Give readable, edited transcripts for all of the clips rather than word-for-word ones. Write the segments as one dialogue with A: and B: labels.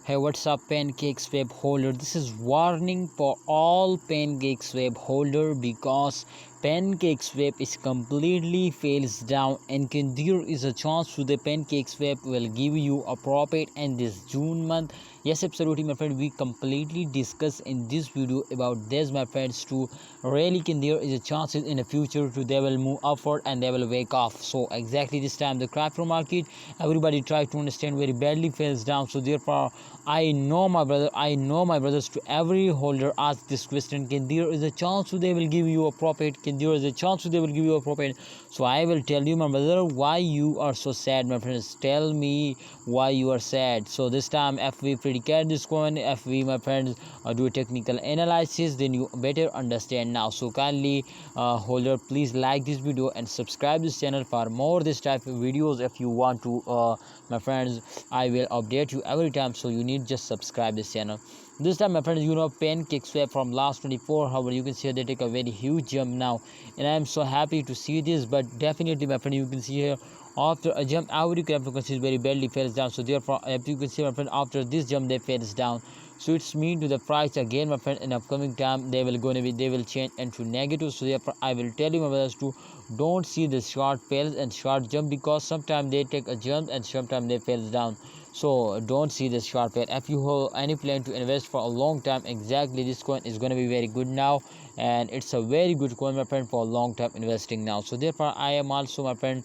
A: Hey, what's up, Pancakeswap holder? This is warning for all Pancakeswap holder because Pancakeswap is completely fails down, and there is a chance to the Pancakeswap will give you a profit in this June month. Yes, absolutely, my friend. We completely discuss in this video about this, my friends. To really, there is a chance in the future to they will move upward and they will wake off. So exactly this time the crypto market, everybody try to understand very badly fails down. So therefore I know my brother, I know my brothers, to every holder ask this question: can there is a chance they will give you a profit? Can there is a chance they will give you a profit? So I will tell you, my brother, why you are so sad, my friends. Tell me why you are sad. So this time, if we predicate this coin, if we, my friends, do a technical analysis, then you better understand now. So kindly, holder, please like this video and subscribe this channel for more this type of videos. If you want to, my friends, I will update you every time, so you need just subscribe this channel. This time, my friends, Pancakeswap from last 24 hours, you can see they take a very huge jump now, and I am so happy to see this. But definitely, my friend, you can see here after a jump, every cryptocurrency very badly falls down. So therefore, if you can see, my friend, after this jump they falls down, so it's mean to the price again, my friend. In upcoming time they will change into negative. So therefore I will tell you, my brothers, to don't see the short fails and short jump, because sometimes they take a jump and sometimes they fails down. So don't see this short fail. If you have any plan to invest for a long time, exactly this coin is going to be very good now, and it's a very good coin, my friend, for long term investing now. So therefore I am also, my friend,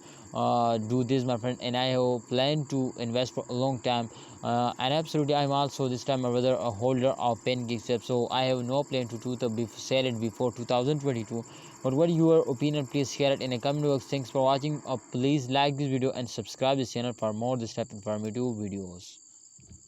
A: do this, my friend, and I have planned to invest for a long time, and absolutely I'm also this time, my brother, a holder of Pancakeswap. So I have no plan to sell it before 2022. But what your opinion? Please share it in the comment box. Thanks for watching. Please like this video and subscribe this channel for more this type of informative videos.